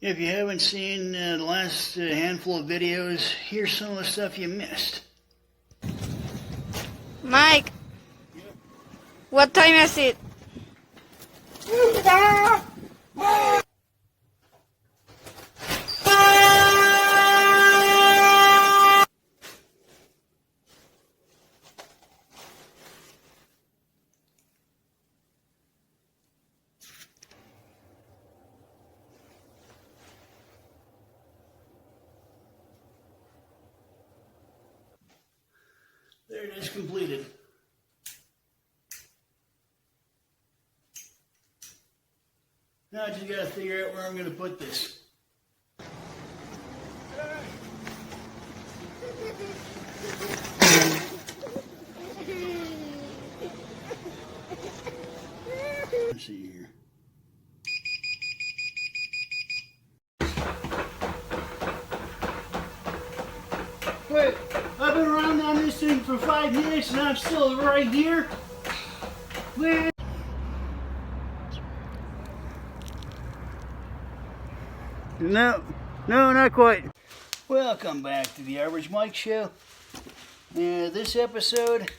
If you haven't seen the last handful of videos, here's some of the stuff you missed. Mike, what time is it? There it is, completed. Now I just gotta figure out where I'm gonna put this. Let's see here. Wait, I've been around on this thing for 5 minutes and I'm still right here. Where? No, not quite. Welcome back to the Average Mike Show. This episode,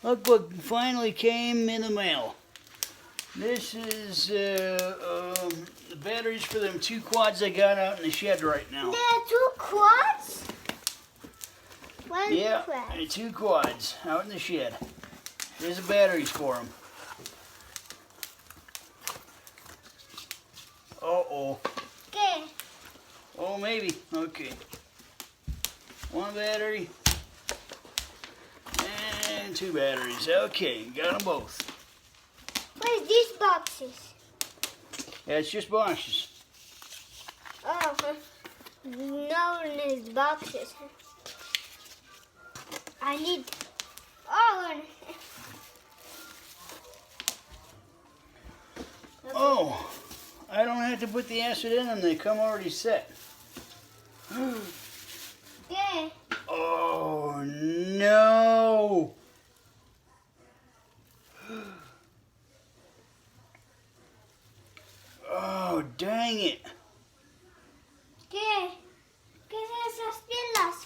look what finally came in the mail. This is the batteries for them 2 quads I got out in the shed right now. There are 2 quads? One Yeah, quad. 2 quads out in the shed. Here's the batteries for them. Uh-oh. Okay. Oh, maybe. Okay. 1 battery. And 2 batteries. Okay, got them both. What is these boxes? Yeah, it's just boxes. Oh, no, it's boxes. I need. Oh. Oh, I don't have to put the acid in them. They come already set. Okay. Oh, no. Oh, dang it. Okay. ¿Qué es esas pilas?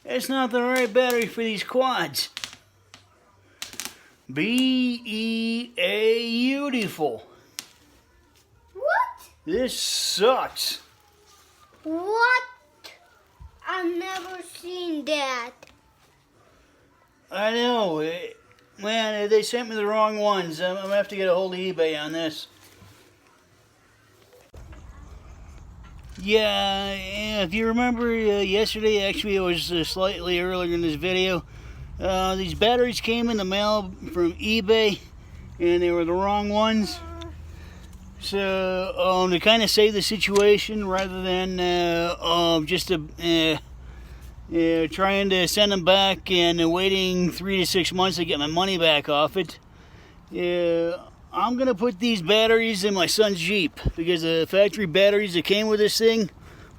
It's not the right battery for these quads. Beautiful. What? This sucks. What? I've never seen that. I know. Man, they sent me the wrong ones. I'm going to have to get a hold of eBay on this. Yeah, if you remember yesterday, actually it was slightly earlier in this video, these batteries came in the mail from eBay and they were the wrong ones. So to kind of save the situation rather than just trying to send them back and waiting 3 to 6 months to get my money back off it, I'm going to put these batteries in my son's Jeep because the factory batteries that came with this thing,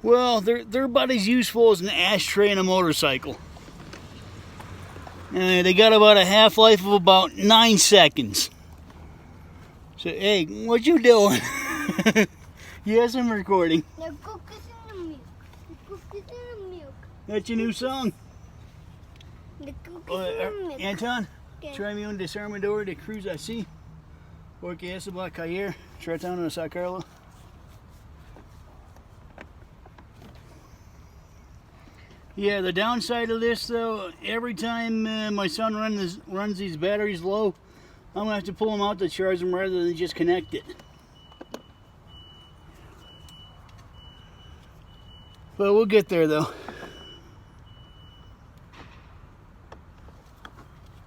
well, they're about as useful as an ashtray in a motorcycle. They got about a half-life of about 9 seconds. So, hey, what you doing? Yes, I'm recording. The cookies in the milk. The cookies in the milk. That's your new song. The cookies in the milk. Anton, Okay. tráeme un desarmador de cruz así. Porque eso va a caer tratando de sacarlo. Yeah, the downside of this though, every time my son runs these batteries low, I'm gonna have to pull them out to charge them rather than just connect it. But we'll get there though.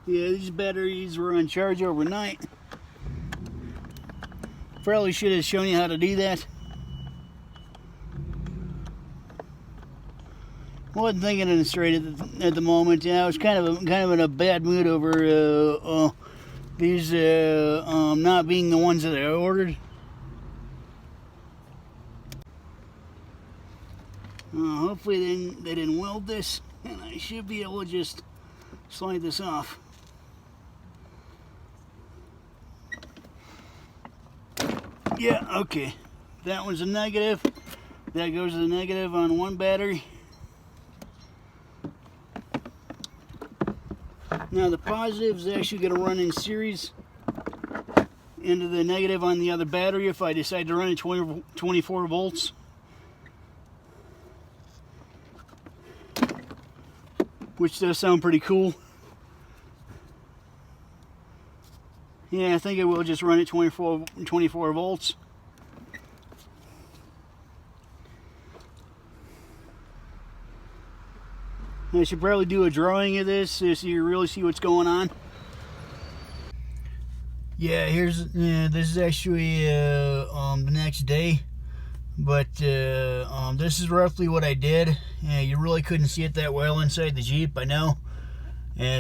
Yeah, these batteries were on charge overnight. Probably should have shown you how to do that. Wasn't thinking it straight at the moment. Yeah, I was kind of in a bad mood over these not being the ones that I ordered. Hopefully they didn't weld this, and I should be able to just slide this off. Yeah, okay. that one's a negative. That goes to the negative on one battery. Now the positive is actually going to run in series into the negative on the other battery if I decide to run it 24 volts. Which does sound pretty cool. Yeah, I think I will just run it 24 volts. I should probably do a drawing of this so you really see what's going on. Yeah, this is actually the next day, but this is roughly what I did. You really couldn't see it that well inside the Jeep, I know.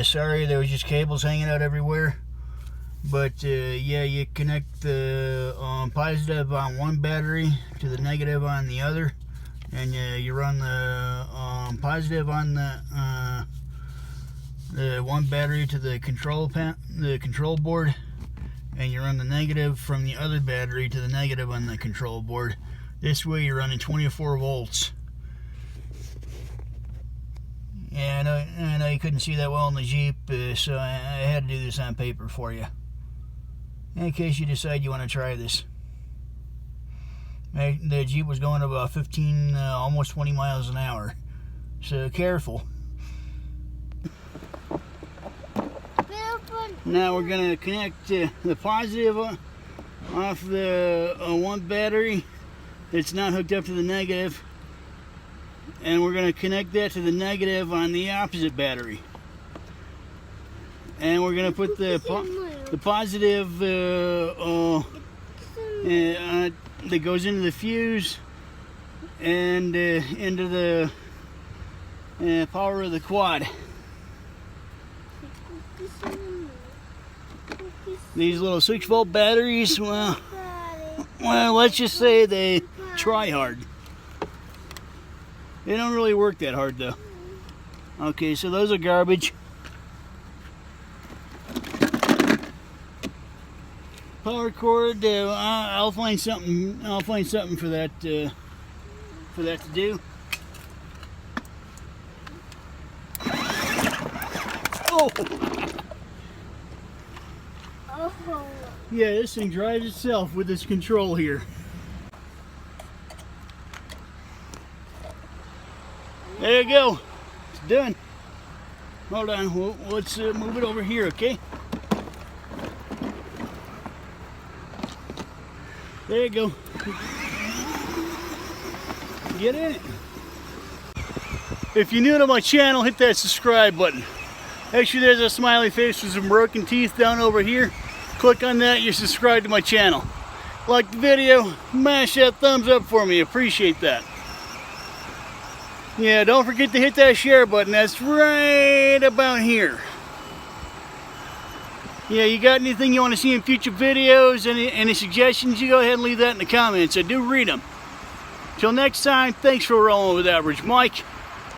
Sorry, there was just cables hanging out everywhere. But yeah, you connect the positive on one battery to the negative on the other, and you run the positive on the one battery to the control board, and you run the negative from the other battery to the negative on the control board. This way you're running 24 volts. Yeah, I know you couldn't see that well in the Jeep, so I had to do this on paper for you, in case you decide you want to try this. The Jeep was going about 15, almost 20 miles an hour, so careful. Now we're going to connect the positive off the one battery that's not hooked up to the negative, and we're going to connect that to the negative on the opposite battery. And we're going to put the positive that goes into the fuse and into the power of the quad. These little 6-volt batteries, well, let's just say they try hard. They don't really work that hard though. Okay, so those are garbage. Power cord, I'll find something. I'll find something for that to do. Oh! Oh. Yeah, this thing drives itself with this control here. There you go. It's done. Hold on. Let's move it over here, okay? There you go. Get in it. If you're new to my channel, hit that subscribe button. Actually, there's a smiley face with some broken teeth down over here. Click on that, you're subscribed to my channel. Like the video, mash that thumbs up for me. Appreciate that. Yeah, don't forget to hit that share button. That's right about here. Yeah, you got anything you want to see in future videos, any suggestions, you go ahead and leave that in the comments. I do read them. Till next time, thanks for rolling with Average Mike.